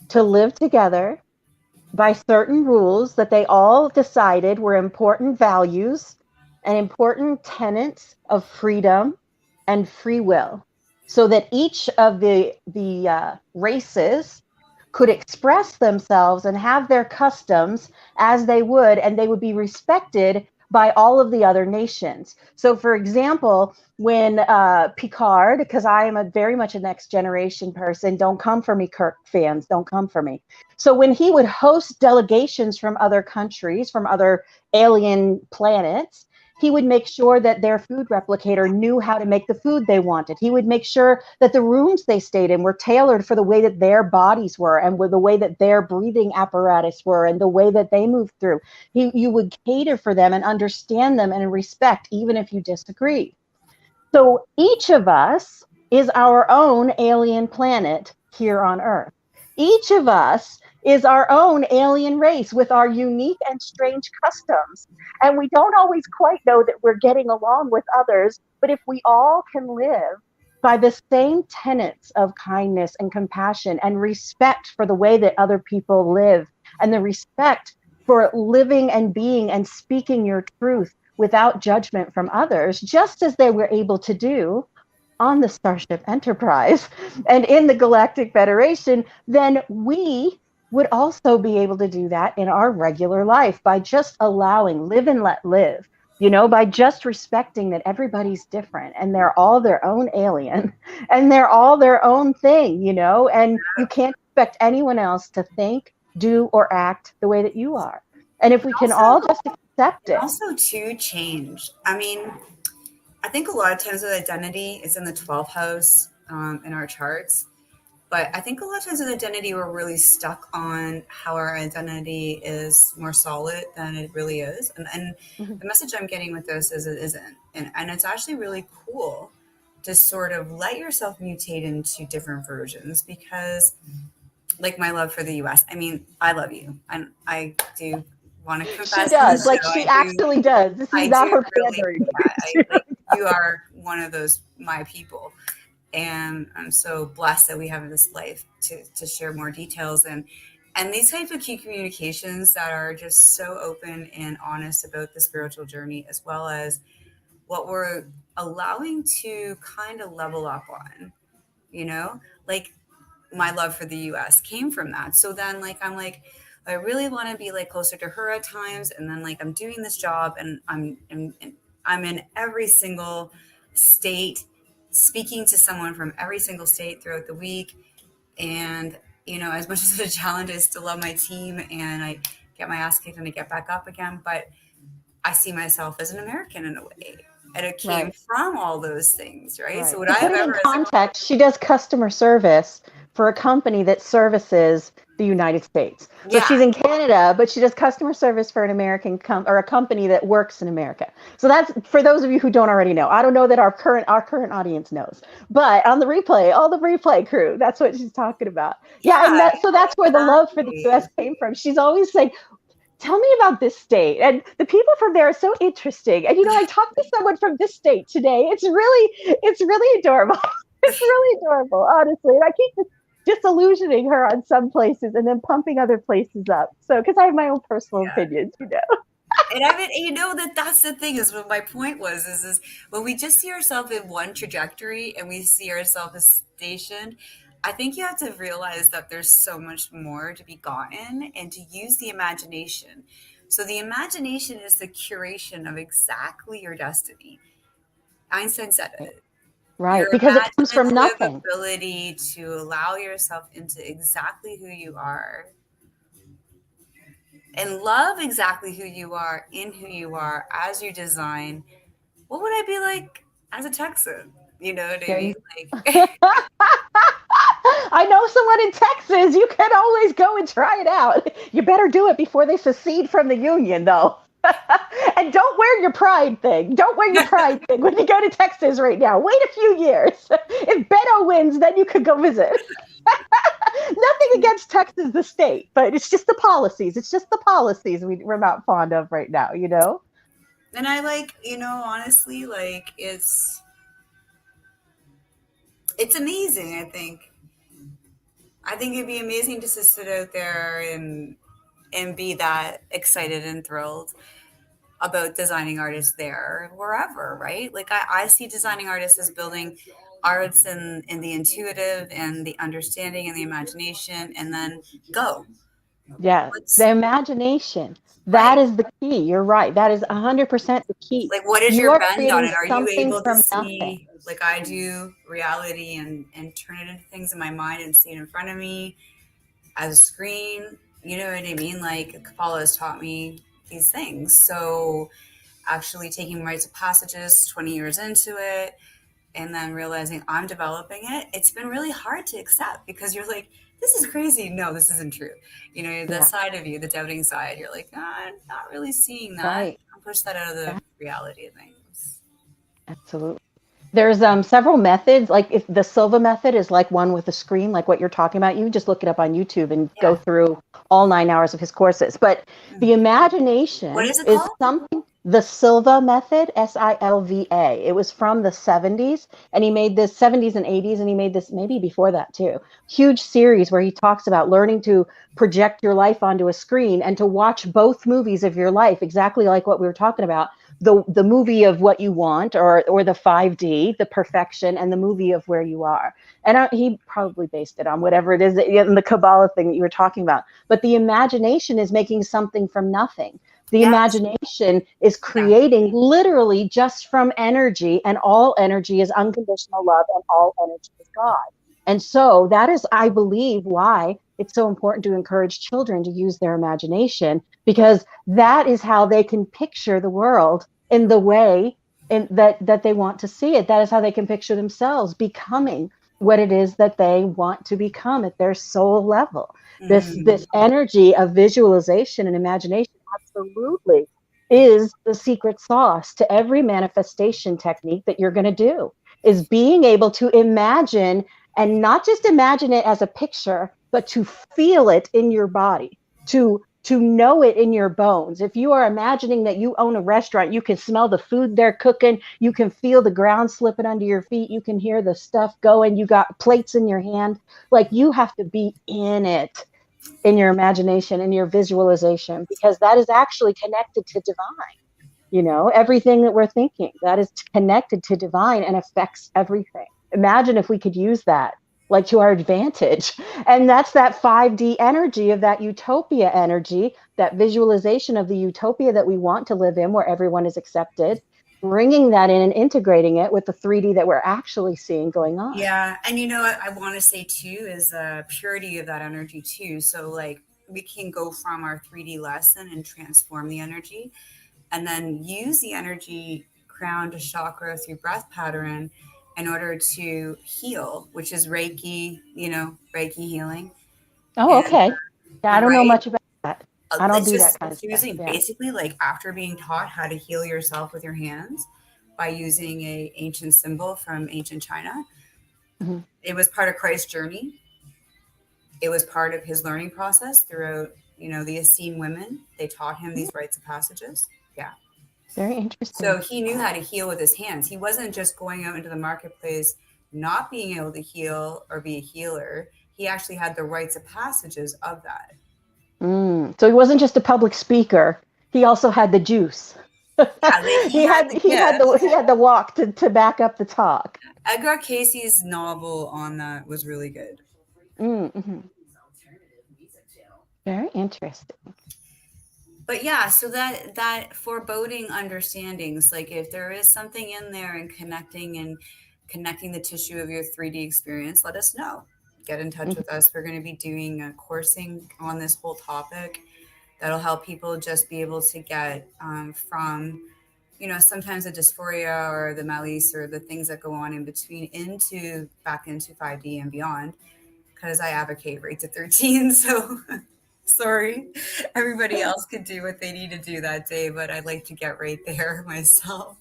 S2: to live together by certain rules that they all decided were important values and important tenets of freedom and free will, so that each of the races could express themselves and have their customs as they would, and they would be respected by all of the other nations. So, for example, when Picard, because I am a very much a next generation person, don't come for me, Kirk fans, don't come for me. So when he would host delegations from other countries, from other alien planets, he would make sure that their food replicator knew how to make the food they wanted. He would make sure that the rooms they stayed in were tailored for the way that their bodies were and with the way that their breathing apparatus were and the way that they moved through. You would cater for them and understand them and respect, even if you disagree. So each of us is our own alien planet here on Earth. Each of us is our own alien race with our unique and strange customs. And we don't always quite know that we're getting along with others, but if we all can live by the same tenets of kindness and compassion and respect for the way that other people live, and the respect for living and being and speaking your truth without judgment from others, just as they were able to do on the Starship Enterprise and in the Galactic Federation, then we would also be able to do that in our regular life by just allowing live and let live, by just respecting that everybody's different and they're all their own alien and they're all their own thing, and you can't expect anyone else to think, do, or act the way that you are. And if we can all
S1: Also,
S2: just accept
S1: and
S2: it.
S1: also to change. I mean, I think a lot of times with identity is in the 12th house in our charts. But I think a lot of times with identity, we're really stuck on how our identity is more solid than it really is. And
S2: Mhm.
S1: the message I'm getting with this is it isn't. And it's actually really cool to sort of let yourself mutate into different versions because, like my love for the US, I mean, I love you. And I do want to
S2: She
S1: confess on the
S2: does. Like
S1: show.
S2: she actually does. This is
S1: I
S2: not
S1: do
S2: her
S1: really,
S2: pandering.
S1: yeah, like, you are one of those, my people, and I'm so blessed that we have this life to share more details and these types of key communications that are just so open and honest about the spiritual journey as well as what we're allowing to kind of level up on, like my love for the US came from that. So then like I'm like I really want to be like closer to her at times and then like I'm doing this job and I'm in every single state speaking to someone from every single state throughout the week and as much as it's a challenge I still love my team and I get my ass kicked and I get back up again, but I see myself as an American in a way and it came
S2: Right.
S1: from all those things, right? So
S2: Right.
S1: would
S2: To
S1: I
S2: put
S1: have
S2: it in
S1: ever as a
S2: context, she does customer service for a company that services the United States. So
S1: yeah.
S2: she's in Canada, but she does customer service for an American or a company that works in America. So that's for those of you who don't already know. I don't know that our current audience knows, but on the replay, all the replay crew, that's what she's talking about. Yeah, and
S1: Yeah,
S2: that's where the love for the
S1: exactly.
S2: U.S. came from. She's always saying, tell me about this state. And the people from there are so interesting. And I talked to someone from this state today. It's really adorable. It's really adorable, honestly. And I keep disillusioning her on some places and then pumping other places up. So because I have my own personal
S1: Yeah.
S2: opinions.
S1: And I mean, that's the thing is what my point was is when we just see ourselves in one trajectory and we see ourselves as stationed, I think you have to realize that there's so much more to be gotten and to use the imagination. So the imagination is the curation of exactly your destiny. Einstein said it.
S2: Right.
S1: Your
S2: Because it comes from
S1: imaginative
S2: nothing.
S1: ability to allow yourself into exactly who you are and love exactly who you are in who you are as you design, what would I be like as a Texan? You know what I
S2: Then
S1: mean? Like,
S2: I know someone in Texas. You can always go and try it out. You better do it before they secede from the union, though. And don't wear your pride thing. Don't wear your pride thing when you go to Texas right now. Wait a few years. If Beto wins, then you could go visit. Nothing against Texas, the state, but it's just the policies. It's just the policies we're not fond of right now, you know?
S1: And I like, honestly, like it's amazing, I think it'd be amazing just to sit out there and be that excited and thrilled about designing artists there, wherever, right? Like I see designing artists as building arts in the intuitive and the understanding and the imagination, and then go.
S2: Yeah. The
S1: What's
S2: imagination. That
S1: right?
S2: is the key. You're right. That is 100% the key.
S1: Like, what is
S2: You
S1: your
S2: are
S1: bend on
S2: creating
S1: it? Are you
S2: something
S1: able to
S2: from nothing.
S1: see, like I do, reality and turn it into things in my mind and see it in front of me as a screen? You know what I mean? Like Kabbalah has taught me these things. So actually taking rites of passages 20 years into it and then realizing I'm developing it, it's been really hard to accept because you're like, this is crazy. No, this isn't true. The
S2: Yeah.
S1: side of you, the doubting side, you're like, I'm not really seeing that.
S2: Right.
S1: I'll push that out of the
S2: Yeah.
S1: reality of things.
S2: Absolutely. There's several methods. Like if the Silva method is like one with a screen, like what you're talking about, you just look it up on YouTube and go
S1: Yeah.
S2: through all 9 hours of his courses. But the
S1: What
S2: imagination
S1: is it
S2: is
S1: called?
S2: something. The Silva method, Silva. It was from the 70s, and he made this 70s and 80s, and he made this maybe before that too. Huge series where he talks about learning to project your life onto a screen and to watch both movies of your life, exactly like what we were talking about, the movie of what you want, or the 5D, the perfection, and the movie of where you are. And he probably based it on whatever it is that, in the Kabbalah thing that you were talking about. But the imagination is making something from nothing. The
S1: Yes.
S2: imagination is
S1: Yeah.
S2: creating literally just from energy, and all energy is unconditional love, and all energy is God. And so that is, I believe, why it's so important to encourage children to use their imagination, because that is how they can picture the world in the way that they want to see it. That is how they can picture themselves becoming what it is that they want to become at their soul level. This
S1: Mm.
S2: energy of visualization and imagination absolutely is the secret sauce to every manifestation technique that you're going to do, is being able to imagine, and not just imagine it as a picture, but to feel it in your body, to know it in your bones. If you are imagining that you own a restaurant, you can smell the food they're cooking, you can feel the ground slipping under your feet, you can hear the stuff going, you got plates in your hand. Like, you have to be in it, in your imagination, in your visualization, because that is actually connected to divine. Everything that we're thinking, that is connected to divine and affects everything. Imagine if we could use that, like, to our advantage. And that's that 5D energy of that utopia energy, that visualization of the utopia that we want to live in, where everyone is accepted, bringing that in and integrating it with the 3D that we're actually seeing going on.
S1: Yeah. And what I want to say too is purity of that energy too. So like we can go from our 3D lesson and transform the energy and then use the energy crown to chakra through breath pattern in order to heal, which is Reiki, Reiki healing.
S2: Oh,
S1: And
S2: okay. Yeah, I don't know
S1: right,
S2: much about that. I don't
S1: it's
S2: do that
S1: just
S2: kind of
S1: it's
S2: stuff.
S1: using
S2: Yeah.
S1: basically like after being taught how to heal yourself with your hands by using a ancient symbol from ancient China.
S2: Mhm.
S1: It was part of Christ's journey. It was part of his learning process throughout, the Essene women. They taught him these rites of passages. Yeah.
S2: Very interesting.
S1: So he knew how to heal with his hands. He wasn't just going out into the marketplace, not being able to heal or be a healer. He actually had the rites of passages of that.
S2: So he wasn't just a public speaker. He also had the juice.
S1: Yeah, like he
S2: he
S1: had
S2: had
S1: the
S2: he had the he
S1: gift.
S2: had the walk to back up the talk.
S1: Edgar Casey's novel on that was really good.
S2: Mm-hmm. Very interesting.
S1: But yeah, so that foreboding understandings, like if there is something in there and connecting the tissue of your 3D experience, let us know. Get in touch
S2: Mm-hmm.
S1: with us. We're going to be doing a coursing on this whole topic that'll help people just be able to get from sometimes the dysphoria or the malice or the things that go on in between into back into 5D and beyond, because I advocate right to 13. So sorry, everybody else could do what they need to do that day, but I'd like to get right there myself.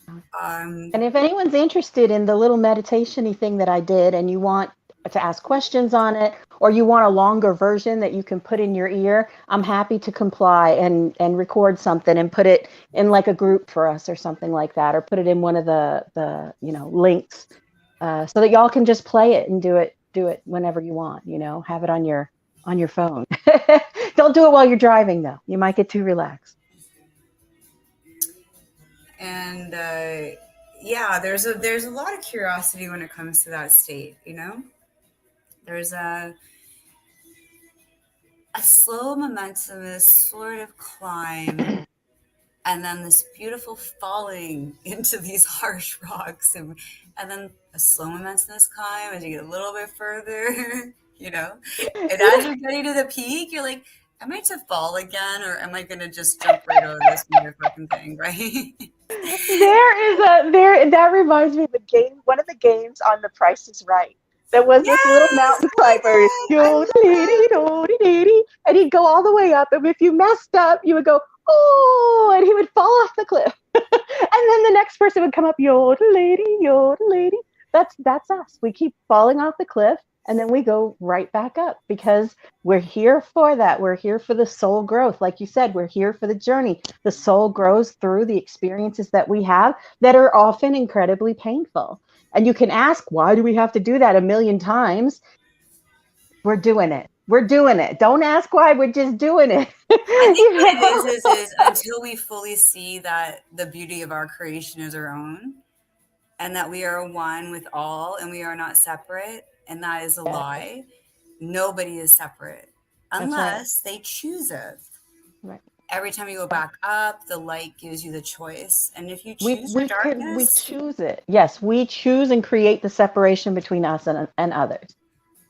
S1: Um,
S2: And if anyone's interested in the little meditation-y thing that I did and you want to ask questions on it, or you want a longer version that you can put in your ear, I'm happy to comply and record something and put it in like a group for us or something like that, or put it in one of the links, so that y'all can just play it and do it whenever you want, have it on your phone. Don't do it while you're driving though. You might get too relaxed.
S1: and yeah, there's a lot of curiosity when it comes to that state. There's a slow momentum, sort of climb, and then this beautiful falling into these harsh rocks, and then a slow momentum climb as you get a little bit further, and as you're getting to the peak, you're like, am I to fall again, or am I gonna just jump right over this motherfucking thing, right?
S2: That reminds me of the game, one of the games on The Price is Right. There was this little
S1: Yes,
S2: mountain
S1: oh my
S2: climber,
S1: god, I love it.
S2: and he'd go all the way up, and if you messed up, you would go, oh, and he would fall off the cliff. And then the next person would come up, yodel lady. That's us. We keep falling off the cliff, and then we go right back up because we're here for that. We're here for the soul growth. Like you said, we're here for the journey. The soul grows through the experiences that we have that are often incredibly painful. And you can ask, why do we have to do that a million times? We're doing it. We're doing it. Don't ask why, we're just doing it.
S1: I think what it is until we fully see that the beauty of our creation is our own, and that we are one with all and we are not separate, and that is a
S2: Yeah,
S1: lie. Nobody is separate
S2: that's right.
S1: unless they choose it.
S2: Right.
S1: Every time you go
S2: Right.
S1: back up, the light gives you the choice, and if you
S2: We
S1: choose your
S2: we could we
S1: darkness,
S2: choose it. Yes, we choose and create the separation between us and others.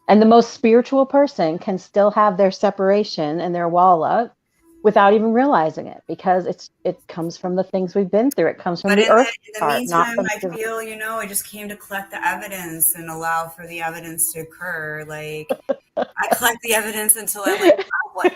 S2: And the most spiritual person can still have their separation and their wall up without even realizing it, because it comes from the things we've been through. It comes from
S1: but
S2: the
S1: in the
S2: earth
S1: in the
S2: part, not
S1: meantime,
S2: from
S1: I
S2: the divine.
S1: feel, I just came to collect the evidence and allow for the evidence to occur. Like, I collect the evidence until I'm like, wow, what,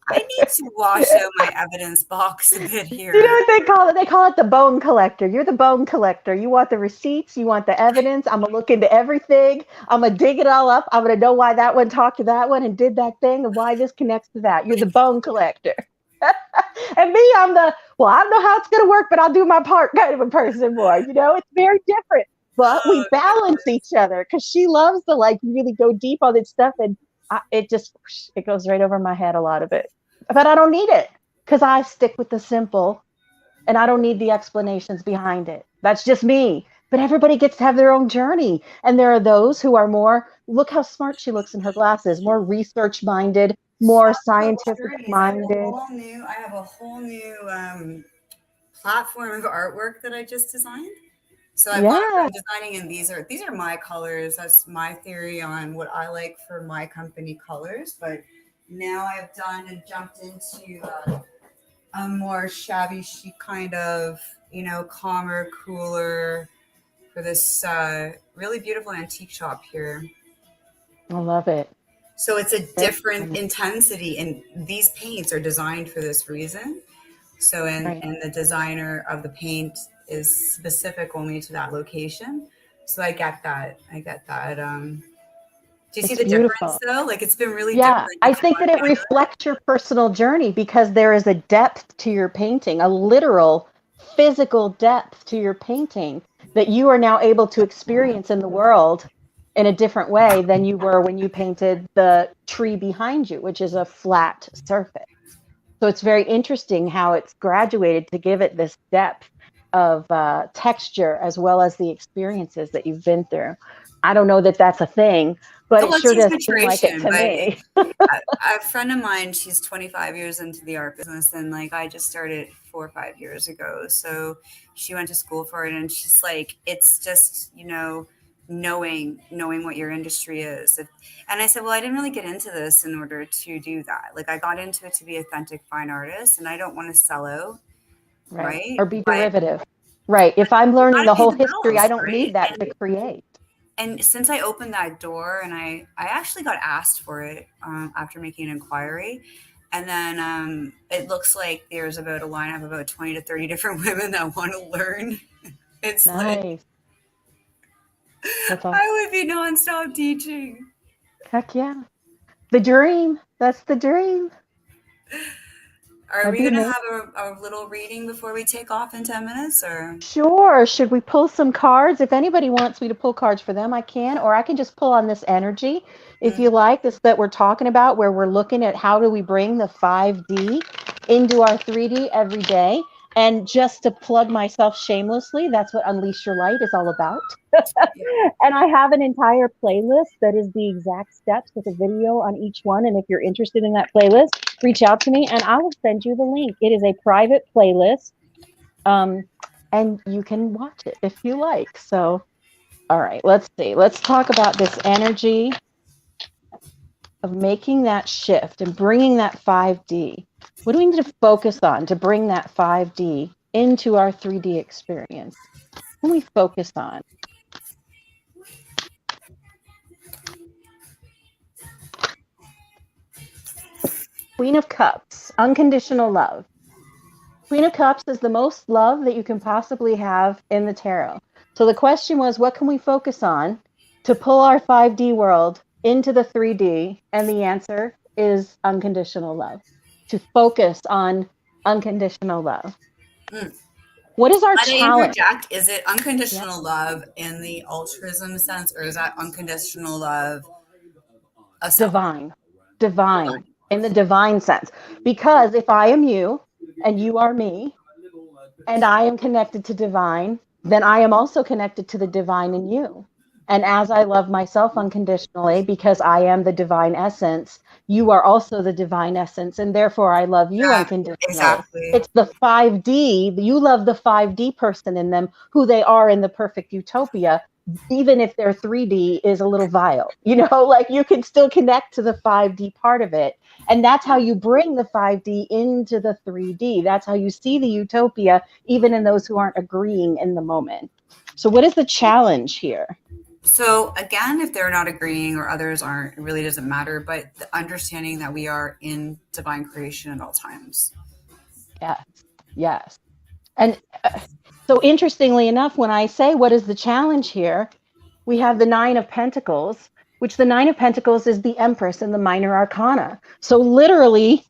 S1: I need to wash out my evidence box a bit
S2: You know
S1: here.
S2: what they call it? They call it the bone collector. You're the bone collector. You want the receipts, you want the evidence. I'm gonna look into everything. I'm gonna dig it all up. I'm gonna know why that one talked to that one and did that thing and why this connects to that. You're the bone collector. And me, I'm the, well, I don't know how it's gonna work, but I'll do my part kind of a person more. It's very different. But we
S1: Oh,
S2: balance each other because she loves to like really go deep on this stuff, and it goes right over my head, a lot of it. But I don't need it because I stick with the simple, and I don't need the explanations behind it. That's just me. But everybody gets to have their own journey. And there are those who are more, look how smart she looks in her glasses, more research minded, more
S1: talk about
S2: scientific
S1: journeys.
S2: minded.
S1: I have a whole new platform of artwork that I just designed. So
S2: Yeah.
S1: I'm designing, and these are my colors. That's my theory on what I like for my company colors. But now I've done and jumped into a more shabby chic kind of, calmer, cooler for this really beautiful antique shop here.
S2: I love it.
S1: So it's a
S2: Very
S1: different
S2: cool.
S1: intensity, and these paints are designed for this reason. So,
S2: Right.
S1: and the designer of the paint is specific only to that location. So I get that. Do you see
S2: It's
S1: the difference
S2: beautiful.
S1: though? Like, it's been really
S2: Yeah,
S1: different.
S2: I think that it reflects your personal journey because there is a depth to your painting, a literal physical depth to your painting that you are now able to experience in the world in a different way than you were when you painted the tree behind you, which is a flat surface. So it's very interesting how it's graduated to give it this depth of texture as well as the experiences that you've been through. I don't know that that's a thing, but
S1: Oh,
S2: it
S1: well, it
S2: sure
S1: takes
S2: does seem like it
S1: maturation,
S2: to
S1: but
S2: me.
S1: a friend of mine, she's 25 years into the art business, and like I just started 4 or 5 years ago. So she went to school for it, and she's like, it's just, knowing what your industry is. And I said, well, I didn't really get into this in order to do that. Like, I got into it to be authentic fine artist, and I don't want to sell out,
S2: Right.
S1: right?
S2: Or be
S1: But
S2: derivative. Right. If I'm
S1: you
S2: learning
S1: got to
S2: the
S1: pay
S2: whole
S1: the
S2: history,
S1: bills,
S2: I don't
S1: right?
S2: need that to
S1: And
S2: create.
S1: And since I opened that door, and I actually got asked for it after making an inquiry, and then it looks like there's about a line of about 20 to 30 different women that want to learn. It's like
S2: Nice. That's all.
S1: I would be nonstop teaching.
S2: Heck yeah. The dream. That's the dream.
S1: Are
S2: That'd
S1: we
S2: be
S1: going to
S2: amazing.
S1: have a little reading before we take off in 10 minutes, or?
S2: Sure. Should we pull some cards? If anybody wants me to pull cards for them, I can, or I can just pull on this energy if
S1: Mm,
S2: you like, this that we're talking about, where we're looking at how do we bring the 5D into our 3D every day. And just to plug myself shamelessly, that's what Unleash Your Light is all about.
S1: yeah.
S2: And I have an entire playlist that is the exact steps with a video on each one. And if you're interested in that playlist, reach out to me and I will send you the link. It is a private playlist. Um, and you can watch it if you like. So, all right, let's see. Let's talk about this energy of making that shift and bringing that 5D. What do we need to focus on to bring that 5D into our 3D experience? What can we focus on? Queen of Cups, unconditional love. Queen of Cups is the most love that you can possibly have in the tarot. So the question was, what can we focus on to pull our 5D world into the 3D? And the answer is unconditional love. To focus on unconditional love.
S1: Mm.
S2: What is our
S1: Might I
S2: challenge?
S1: interject? Is it
S2: Yeah.
S1: unconditional love in the altruism sense, or is that unconditional love of self?
S2: Divine. Divine.
S1: Divine.
S2: In the divine sense. Because if I am you and you are me, and I am connected to divine, then I am also connected to the divine in you. And as I love myself unconditionally, because I am the divine essence, you are also the divine essence. And therefore, I love you
S1: Yeah,
S2: unconditionally.
S1: exactly.
S2: It's the 5D, you love the 5D person in them, who they are in the perfect utopia, even if their 3D is a little vile. Like you can still connect to the 5D part of it. And that's how you bring the 5D into the 3D. That's how you see the utopia, even in those who aren't agreeing in the moment. So, what is the challenge here?
S1: So again, if they're not agreeing or others aren't, it really doesn't matter. But the understanding that we are in divine creation at all times.
S2: Yes, yes. And so, interestingly enough, when I say what is the challenge here, we have the Nine of Pentacles, which the Nine of Pentacles is the Empress in the Minor Arcana. So, literally,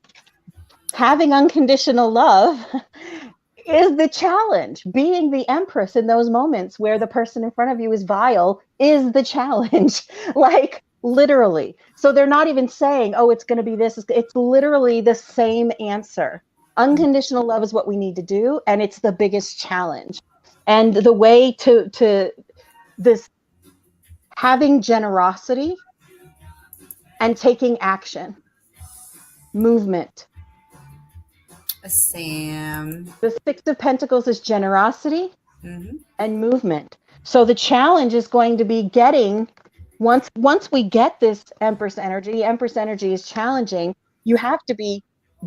S2: having unconditional love is the challenge. Being the Empress in those moments where the person in front of you is vile is the challenge. Like literally. So they're not even saying, oh, it's going to be this. It's literally the same answer. Unconditional love is what we need to do. And it's the biggest challenge. And the way to this, having generosity and taking action, movement.
S1: Sam.
S2: The Six of Pentacles is generosity
S1: Mm-hmm.
S2: and movement. So the challenge is going to be getting, once we get this Empress energy is challenging. You have to be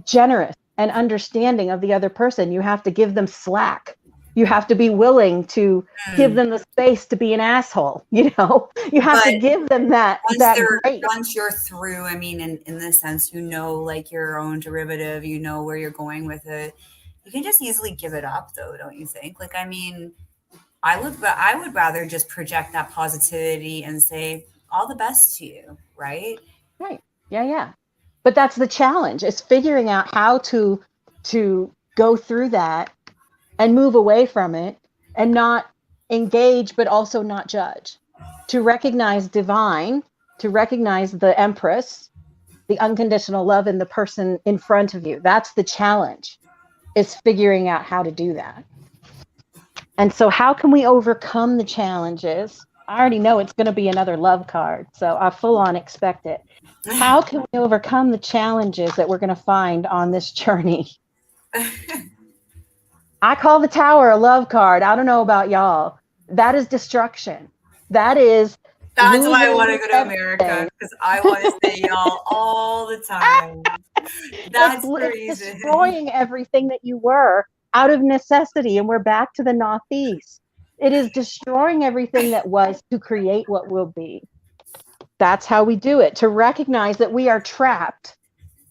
S2: generous and understanding of the other person. You have to give them slack. You have to be willing to give
S1: Mm.
S2: them the space to be an asshole. You have to
S1: But
S2: give them that grace.
S1: once you're through, I mean, in this sense, like your own derivative, where you're going with it. You can just easily give it up, though, don't you think? Like, I mean, I would rather just project that positivity and say all the best to you, right?
S2: Right. Yeah, yeah. But that's the challenge, is figuring out how to go through that and move away from it and not engage, but also not judge. To recognize divine, to recognize the Empress, the unconditional love in the person in front of you. That's the challenge, is figuring out how to do that. And so, how can we overcome the challenges? I already know it's going to be another love card, so I full on expect it. How can we overcome the challenges that we're going to find on this journey? I call the Tower a love card. I don't know about y'all. That is destruction. That is
S1: That's why I want to
S2: losing
S1: go to America,
S2: everything.
S1: because I want to say y'all all the time. That's the
S2: It's
S1: reason.
S2: destroying everything that you were out of necessity. And we're back to the Northeast. It is destroying everything that was to create what will be. That's how we do it, to recognize that we are trapped,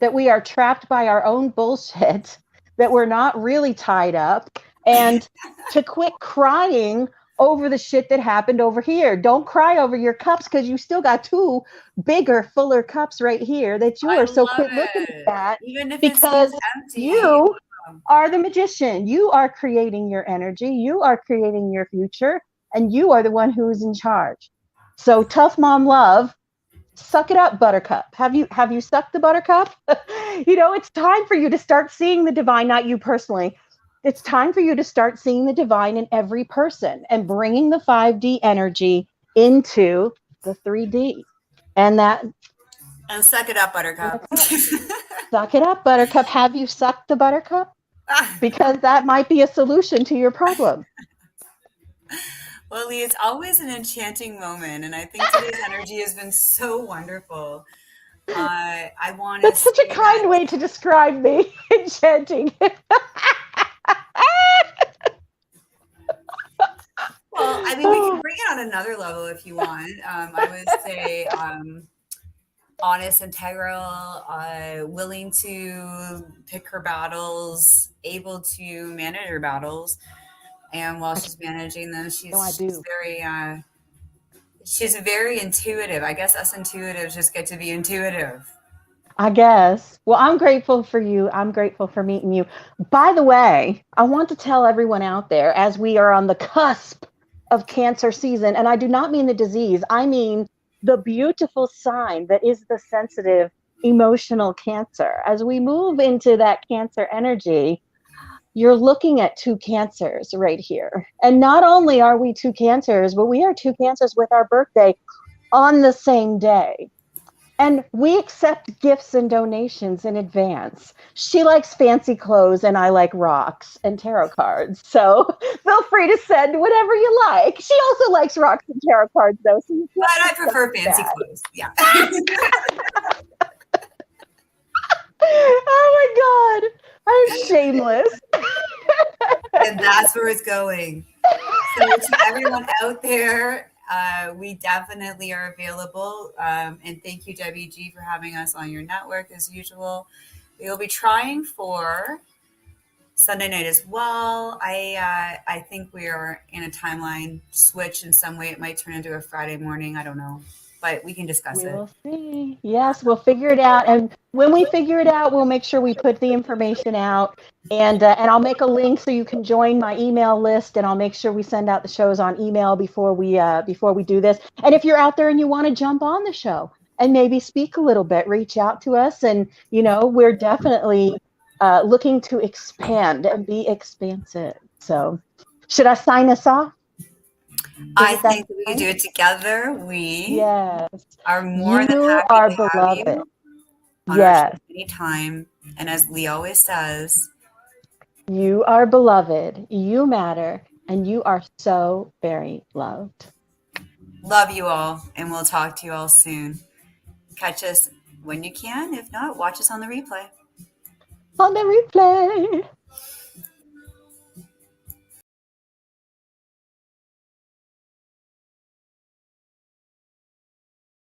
S2: by our own bullshit, that we're not really tied up, and to quit crying over the shit that happened over here. Don't cry over your cups because you still got two bigger, fuller cups right here that's
S1: I
S2: yours. So
S1: love
S2: quit looking at
S1: it.
S2: that,
S1: Even if it seems
S2: because
S1: empty.
S2: you are the magician. You are creating your energy. You are creating your future, and you are the one who is in charge. So tough mom love. Suck it up, Buttercup. Have you sucked the Buttercup? It's time for you to start seeing the divine, not you personally. It's time for you to start seeing the divine in every person and bringing the 5D energy into the 3D. And
S1: suck it up, Buttercup.
S2: suck it up, Buttercup. Have you sucked the Buttercup? Because that might be a solution to your problem.
S1: Well, Lee, it's always an enchanting moment, and I think today's energy has been so wonderful. I want to
S2: That's such a
S1: say that.
S2: kind way to describe me. Enchanting.
S1: Well, I mean, we can bring it on another level if you want. I would say honest, integral, willing to pick her battles, able to manage her battles, and while she's managing them,
S2: No, I do.
S1: she's very intuitive. I guess us intuitives just get to be intuitive.
S2: I guess. Well, I'm grateful for you. I'm grateful for meeting you. By the way, I want to tell everyone out there, as we are on the cusp of cancer season, and I do not mean the disease, I mean the beautiful sign that is the sensitive, emotional cancer. As we move into that cancer energy, you're looking at two cancers right here. And not only are we two cancers, but we are two cancers with our birthday on the same day. And we accept gifts and donations in advance. She likes fancy clothes and I like rocks and tarot cards. So feel free to send whatever you like. She also likes rocks and tarot cards though. So
S1: But I prefer fancy clothes. Yeah.
S2: Oh my God. I'm shameless.
S1: And that's where it's going. So to everyone out there, we definitely are available. And thank you, WG, for having us on your network as usual. We will be trying for Sunday night as well. I think we are in a timeline switch in some way. It might turn into a Friday morning. I don't know, but we can discuss
S2: We
S1: it.
S2: will see. Yes, we'll figure it out. And when we figure it out, we'll make sure we put the information out. And I'll make a link so you can join my email list. And I'll make sure we send out the shows on email before we do this. And if you're out there and you want to jump on the show and maybe speak a little bit, reach out to us. And we're definitely looking to expand and be expansive. So, should I sign us off?
S1: I think that we can do it together. We
S2: Yes.
S1: are more than
S2: You
S1: happy
S2: are
S1: to have
S2: beloved.
S1: you on our show
S2: Yes.
S1: anytime. And as Lee always says,
S2: You are beloved. You matter. And you are so very loved.
S1: love you all, and we'll talk to you all soon. Catch us when you can. If not, watch us on the replay.
S2: On the replay.